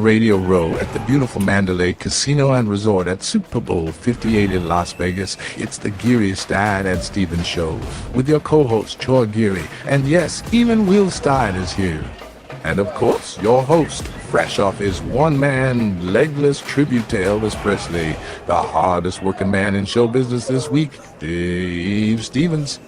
Radio Row at the beautiful Mandalay Casino and Resort at Super Bowl 58 in Las Vegas. It's the Geary, Stein, and Steven show with your co-host Troy Geary. And yes, even Will Stein is here. And of course, your host, fresh off his one-man, legless tribute to Elvis Presley, the hardest working man in show business this week, Dave Stevens.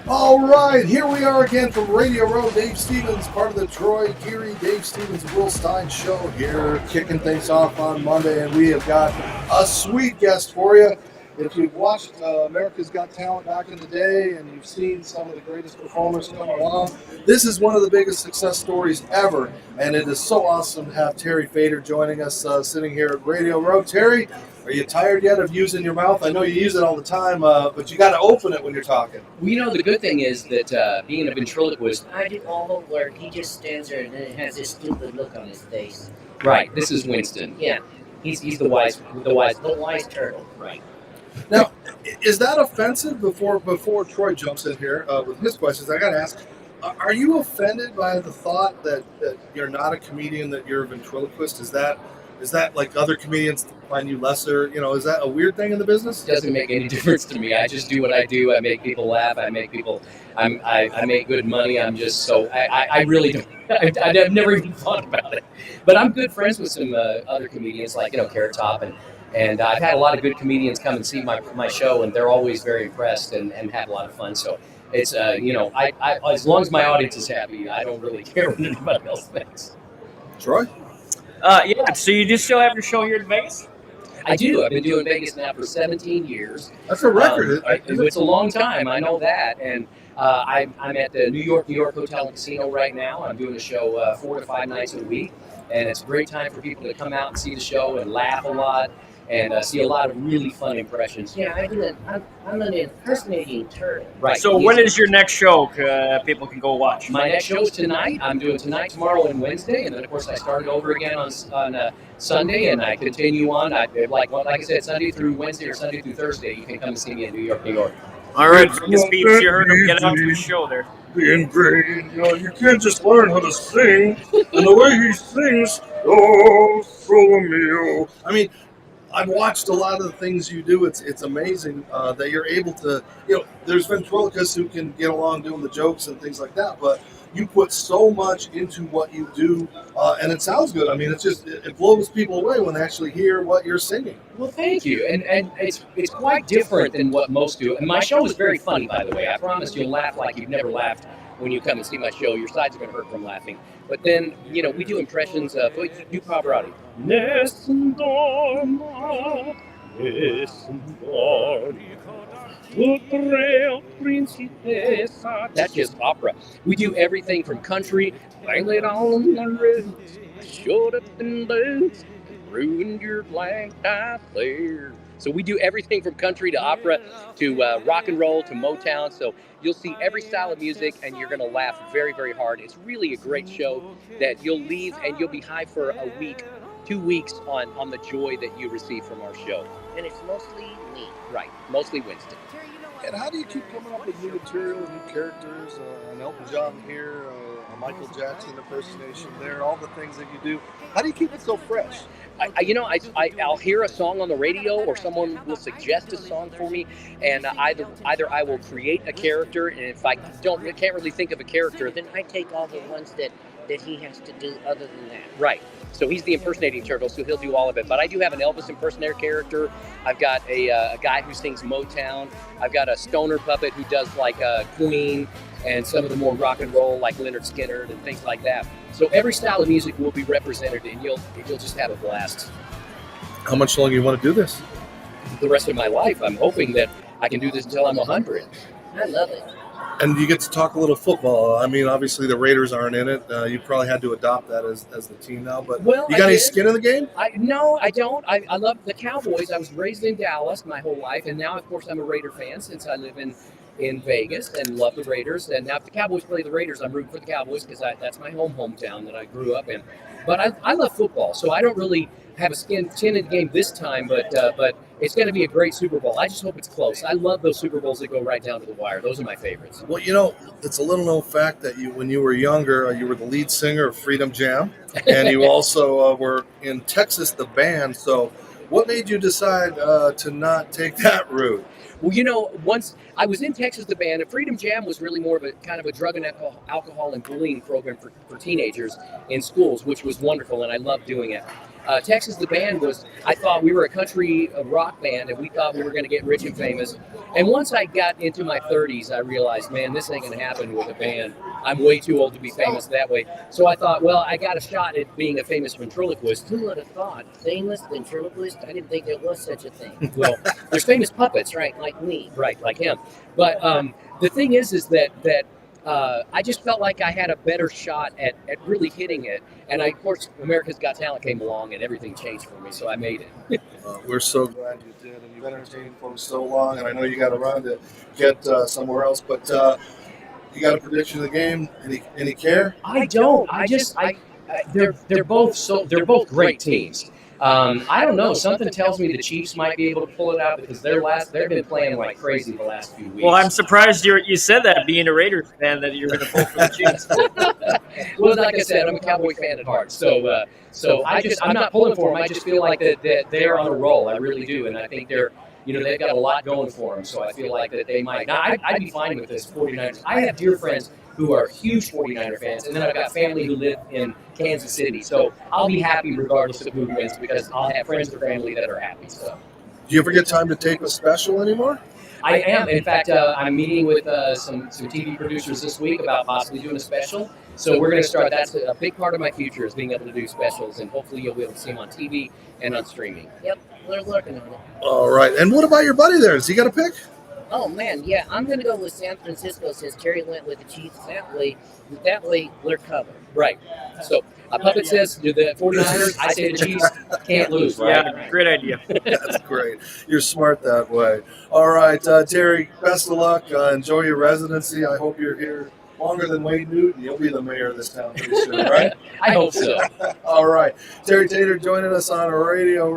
All right, here we are again from Radio Row. Dave Stevens, part of the Troy Geary, Dave Stevens, Will Stein show here, kicking things off on Monday, and we have got a sweet guest for you. If you've watched America's Got Talent back in the day and you've seen some of the greatest performers come along, this is one of the biggest success stories ever, and it is so awesome to have Terry Fator joining us, sitting here at Radio Row. Terry, are you tired yet of using your mouth? I know you use it all the time, but you got to open it when you're talking. Well, you know, the good thing is that being a ventriloquist, I do all the work. He just stands there and then has this stupid look on his face. right? This is Winston. Yeah, He's the wise the wise turtle. right. Now, is that offensive? Before Troy jumps in here with his questions, I got to ask, are you offended by the thought that you're not a comedian, that you're a ventriloquist? Is that like other comedians find you lesser? You know, is that a weird thing in the business? It doesn't make any difference to me. I just do what I do. I make people laugh. I make good money. I'm just so I really don't. I've never even thought about it. But I'm good friends with some other comedians like Carrot Top and I've had a lot of good comedians come and see my show, and they're always very impressed and have a lot of fun. So it's I as long as my audience is happy, I don't really care what anybody else thinks. Troy? Yeah, so you just still have your show here in Vegas? I do. I've been doing Vegas now for 17 years. That's a record. It's a long time. I know that. And I'm at the New York Hotel and Casino right now. I'm doing a show 4 to 5 nights a week. And it's a great time for people to come out and see the show and laugh a lot and see a lot of really fun impressions. Yeah, I'm an impersonating turtle. Right. So when is your next show people can go watch? My next show is tonight. I'm doing tonight, tomorrow, and Wednesday, and then of course I started over again on Sunday, and I continue on. Like I said, Sunday through Wednesday or Sunday through Thursday. You can come and see me in New York, New York. All right, Vegas peeps, you heard him. Get out to his show there. Being great, you can't just learn how to sing, and the way he sings, oh, so me, oh. I mean, I've watched a lot of the things you do. It's amazing that you're able to, there's ventriloquists who can get along doing the jokes and things like that, but you put so much into what you do, and it sounds good. I mean, it blows people away when they actually hear what you're singing. Well, thank you. And it's quite different than what most do. And my show is very funny, by the way. I promise you'll laugh like you've never laughed when you come and see my show. Your sides are going to hurt from laughing. But then, we do impressions of, do Pavarotti. Nessun dorma, nessun dorma, potreo principessa. That's just opera. We do everything from country, lay it on the roof, showed up in boots, ruined your black eye there. So we do everything from country to opera to rock and roll to Motown. So you'll see every style of music, and you're going to laugh very, very hard. It's really a great show that you'll leave and you'll be high for a week, 2 weeks on the joy that you receive from our show. And it's mostly me. Right, mostly Winston. And how do you keep coming up with new material, new characters, an Elton John here, a Michael Jackson impersonation there, all the things that you do? How do you keep it so fresh? I'll hear a song on the radio, or someone will suggest a song for me, and either I will create a character, and if I can't really think of a character, then I take all the ones that he has to do other than that. right. So he's the impersonating turtle, so he'll do all of it. But I do have an Elvis impersonator character. I've got a guy who sings Motown. I've got a stoner puppet who does like Queen and some of the more rock and roll like Leonard Skinner and things like that. So every style of music will be represented, and you'll just have a blast. How much longer you want to do this? The rest of my life, I'm hoping that I can do this until I'm 100. I love it. And you get to talk a little football. I mean, obviously the Raiders aren't in it. You probably had to adopt that as the team now. But Well, you got any skin in the game? No, I don't. I love the Cowboys. I was raised in Dallas my whole life, and now, of course, I'm a Raider fan since I live in Vegas and love the Raiders. And now if the Cowboys play the Raiders, I'm rooting for the Cowboys because that's my hometown that I grew up in. But I love football, so I don't really have a skin in the game this time. But it's going to be a great Super Bowl. I just hope it's close. I love those Super Bowls that go right down to the wire. Those are my favorites. Well, it's a little known fact that when you were younger, you were the lead singer of Freedom Jam, and you also were in Texas the band. So, what made you decide to not take that route? Well, once I was in Texas the band, and Freedom Jam was really more of a kind of a drug and alcohol and bullying program for teenagers in schools, which was wonderful, and I loved doing it. Texas the band I thought we were a country rock band, and we thought we were going to get rich and famous. And once I got into my 30s, I realized, man, this ain't going to happen with a band. I'm way too old to be famous that way. So I thought, well, I got a shot at being a famous ventriloquist. Who would have thought? Famous ventriloquist? I didn't think there was such a thing. Well, there's famous puppets, right? Like me. Right, like him. But the thing is that I just felt like I had a better shot at really hitting it. And of course, America's Got Talent came along and everything changed for me, so I made it. We're so glad you did, and you've been entertaining for so long, and I know you got to run to get somewhere else, but you got a prediction of the game? Any care? I don't. They're both great teams. I don't know. Something tells me the Chiefs might be able to pull it out because they've been playing like crazy the last few weeks. Well, I'm surprised you said that, being a Raiders fan, that you're going to pull for the Chiefs. Well, like I said, I'm a Cowboy fan at heart. So I'm not pulling for them. I just feel like that they're on a roll. I really do, and I think they've got a lot going for them. So I feel like that they might. Now, I'd be fine with this 49ers. I have dear friends who are huge 49er fans, and then I've got family who live in Kansas City. So I'll be happy regardless of who wins because I'll have friends or family that are happy. So, do you ever get time to tape a special anymore? I am. In fact, I'm meeting with some TV producers this week about possibly doing a special. So we're going to start. That's a big part of my future is being able to do specials, and hopefully you'll be able to see them on TV and on streaming. Yep, we're working on it. All right. And what about your buddy there? Has he got a pick? Oh, man, yeah, I'm going to go with San Francisco since Terry went with the Chiefs. That way we're covered. Right. So, Puppet says, do the 49ers, I say the Chiefs can't lose, right? Yeah, great idea. That's great. You're smart that way. All right, Terry, best of luck. Enjoy your residency. I hope you're here longer than Wayne Newton. You'll be the mayor of this town pretty soon, right? I hope so. All right. Terry Fator joining us on Radio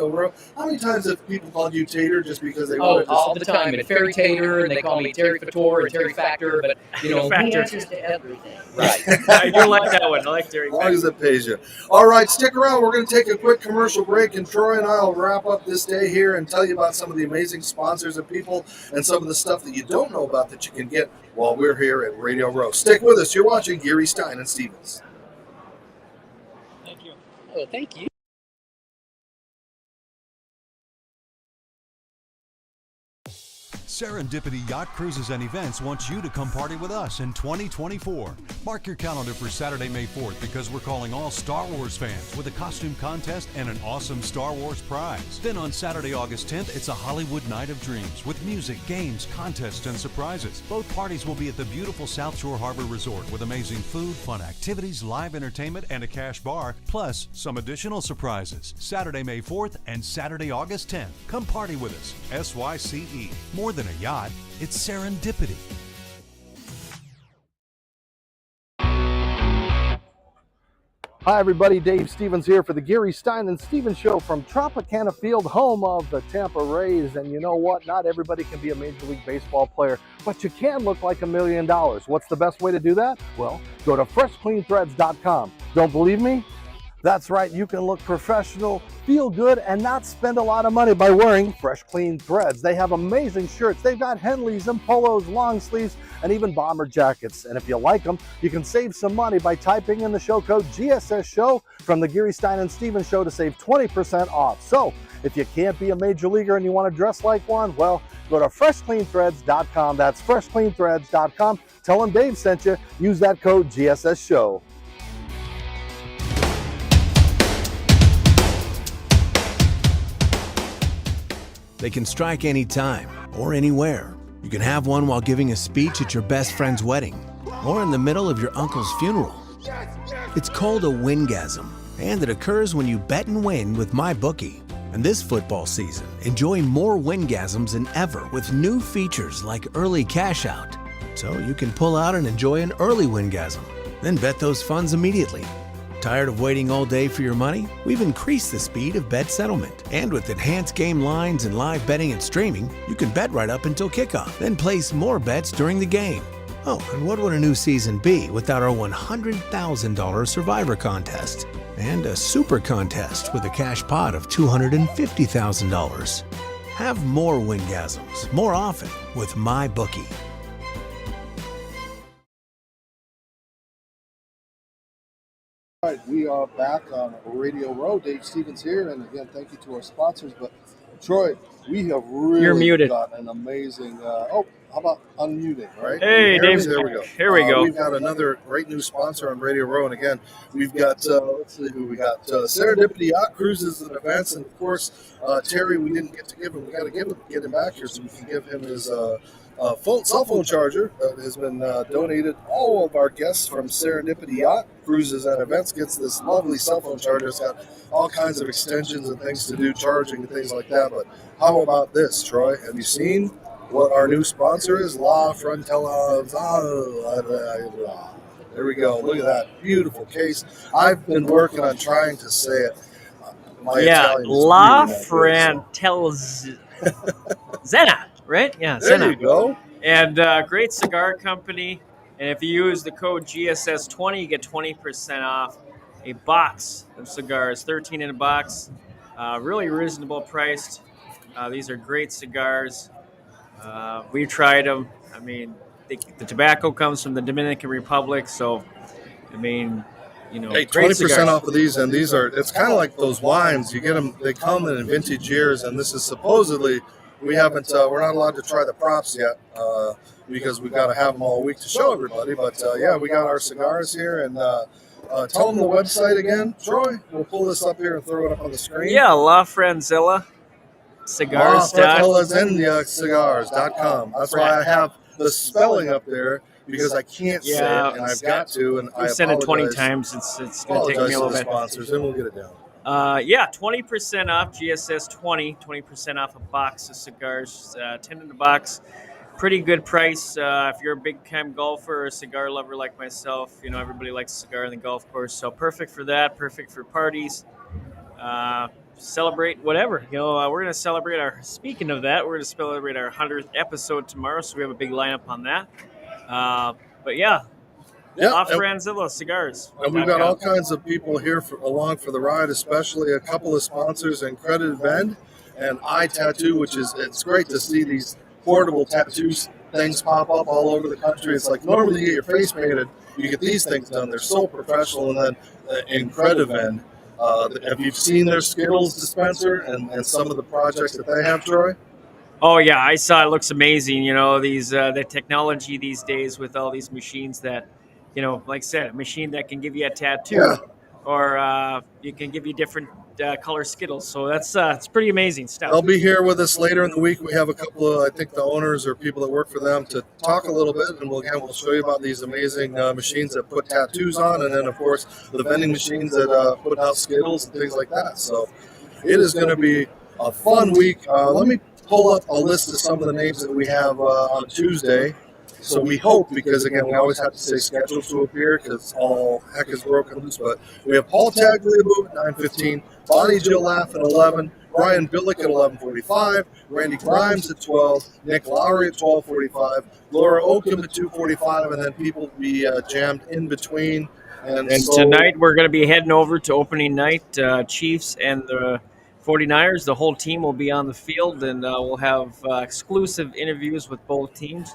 Row. How many times have people called you Tater just because they wanted to? All the time. And Ferry Tater, and they call me Terry Fator and Terry Factor, but, he answers to everything. Right. I do like that one. I like Terry. As long as it pays you. All right, stick around. We're going to take a quick commercial break, and Troy and I will wrap up this day here and tell you about some of the amazing sponsors and people and some of the stuff that you don't know about that you can get while we're here at Radio Row. Stick with us. You're watching Geary, Stein, and Stevens. Thank you. Oh, thank you. Serendipity Yacht Cruises and Events wants you to come party with us in 2024. Mark your calendar for Saturday, May 4th because we're calling all Star Wars fans with a costume contest and an awesome Star Wars prize. Then on Saturday, August 10th, it's a Hollywood Night of Dreams with music, games, contests, and surprises. Both parties will be at the beautiful South Shore Harbor Resort with amazing food, fun activities, live entertainment, and a cash bar, plus some additional surprises. Saturday, May 4th and Saturday, August 10th. Come party with us. SYCE. More than a yacht, it's serendipity. Hi, everybody. Dave Stevens here for the Geary, Stein, and Stevens Show from Tropicana Field, home of the Tampa Rays. And you know what? Not everybody can be a Major League Baseball player, but you can look like $1 million. What's the best way to do that? Well, go to freshcleanthreads.com. Don't believe me? That's right, you can look professional, feel good, and not spend a lot of money by wearing Fresh Clean Threads. They have amazing shirts. They've got Henleys and polos, long sleeves, and even bomber jackets. And if you like them, you can save some money by typing in the show code GSS Show from the Geary, Stein, and Stevens Show to save 20% off. So if you can't be a major leaguer and you want to dress like one, well, go to freshcleanthreads.com. That's freshcleanthreads.com. Tell them Dave sent you. Use that code GSS Show. They can strike anytime or anywhere. You can have one while giving a speech at your best friend's wedding or in the middle of your uncle's funeral. It's called a wingasm, and it occurs when you bet and win with MyBookie. And this football season, enjoy more wingasms than ever with new features like early cash out. So you can pull out and enjoy an early wingasm, then bet those funds immediately. Tired of waiting all day for your money? We've increased the speed of bet settlement. And with enhanced game lines and live betting and streaming, you can bet right up until kickoff, then place more bets during the game. Oh, and what would a new season be without our $100,000 Survivor contest? And a super contest with a cash pot of $250,000. Have more wingasms more often with MyBookie. All right, we are back on Radio Row. Dave Stevens here, and again, thank you to our sponsors. But Troy, we have really got an amazing. How about unmuting? Right? Hey, Dave. There we go. Here we go. We've got another great new sponsor on Radio Row, and again, we've got let's see who we got. Serendipity Yacht Cruises and Events, and of course, Terry. We didn't get to give him. We got to get him back here so we can give him his. Cell phone charger that has been donated. All of our guests from Serendipity Yacht Cruises and Events gets this lovely cell phone charger. It's got all kinds of extensions and things to do, charging and things like that. But how about this, Troy? Have you seen what our new sponsor is? La Frontella. There we go. Look at that beautiful case. I've been working on trying to say it. La Frontella Zena. Right? Yeah, there you go. And great cigar company. And if you use the code GSS20, you get 20% off a box of cigars, 13 in a box. Really reasonable priced. These are great cigars. We tried them. I mean, the tobacco comes from the Dominican Republic, so I mean, you know, hey, 20% off of these, and these are. It's kind of like those wines. You get them. They come in vintage years, and this is supposedly. We haven't. We're not allowed to try the props yet because we've got to have them all week to show everybody. But yeah, we got our cigars here, and tell them the website again, Troy. We'll pull this up here and throw it up on the screen. Yeah, La Franzella Cigars. Cigars.com. That's why I have the spelling up there because I can't say it, and I've got to. And I sent it 20 times. It's going to take me a little bit. Sponsors, and we'll get it down. 20% off GSS 20% off a box of cigars, 10 in a box. Pretty good price. If you're a big time golfer or a cigar lover like myself, you know, everybody likes a cigar on the golf course. So perfect for that, perfect for parties. Celebrate whatever. You know, we're going to celebrate speaking of that, we're going to celebrate our 100th episode tomorrow. So we have a big lineup on that. But yeah. Off Franzilla Cigars. And we've got all kinds of people here along for the ride, especially a couple of sponsors, Incredible Vend and Eye Tattoo, which is, it's great to see these portable tattoos things pop up all over the country. It's like normally you get your face painted, you get these things done. They're so professional. And then Incredible Vend, have you seen their Skittles dispenser and some of the projects that they have, Troy? Oh yeah, I saw it. Looks amazing. You know, these the technology these days with all these machines that, you know, like I said, a machine that can give you a tattoo, or you can give you different color Skittles. So that's it's pretty amazing stuff. They'll be here with us later in the week. We have a couple of, I think, the owners or people that work for them to talk a little bit, and we'll show you about these amazing machines that put tattoos on, and then of course the vending machines that put out Skittles and things like that. So it is going to be a fun week. Let me pull up a list of some of the names that we have on Tuesday. So we hope, because again, we always have to say scheduled to appear because all heck is broken loose. But we have Paul Tagliabue at 9:15, Bonnie Jill Laugh at 11, Brian Billick at 11:45, Randy Grimes at 12, Nick Lowry at 12:45, Laura Oakham at 2:45, and then people will be jammed in between. And so, tonight we're going to be heading over to opening night, Chiefs and the 49ers. The whole team will be on the field, and we'll have exclusive interviews with both teams.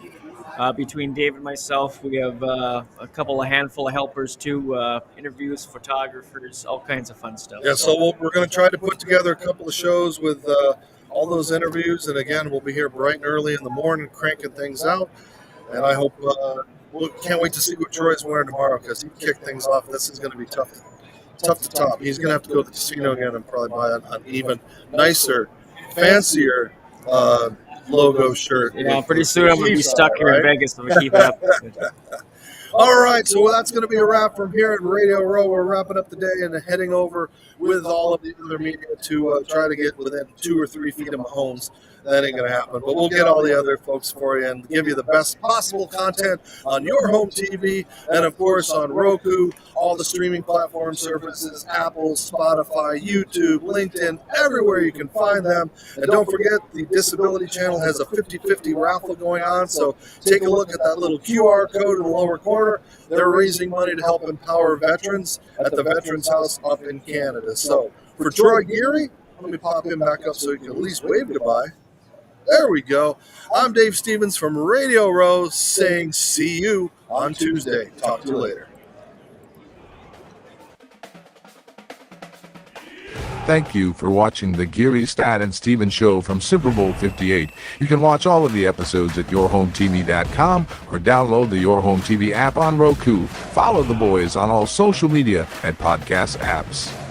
Between Dave and myself, we have a handful of helpers too, interviews, photographers, all kinds of fun stuff. Yeah, so we're going to try to put together a couple of shows with all those interviews, and again, we'll be here bright and early in the morning cranking things out, and I hope we can't wait to see what Troy's wearing tomorrow because he kicked things off. This is going to be tough to top. He's going to have to go to the casino again and probably buy an even nicer, fancier logo shirt. Yeah, pretty soon I'm going to be stuck here in Vegas if we keep it up. All right, so that's going to be a wrap from here at Radio Row. We're wrapping up the day and heading over with all of the other media to try to get within 2 or 3 feet of Mahomes. That ain't going to happen, but we'll get all the other folks for you and give you the best possible content on your home TV and, of course, on Roku, all all the streaming platform services, Apple, Spotify, YouTube, LinkedIn, everywhere you can find them. And don't forget, the Disability Channel has a 50-50 raffle going on, so take a look at that little QR code in the lower corner. They're raising money to help empower veterans at the Veterans House up in Canada. So for Troy Geary, let me pop him back up so he can at least wave goodbye. There we go. I'm Dave Stevens from Radio Row saying see you on Tuesday. Talk to you later. Thank you for watching the Geary, Stein, and Steven show from Super Bowl 58. You can watch all of the episodes at yourhometv.com or download the Your Home TV app on Roku. Follow the boys on all social media and podcast apps.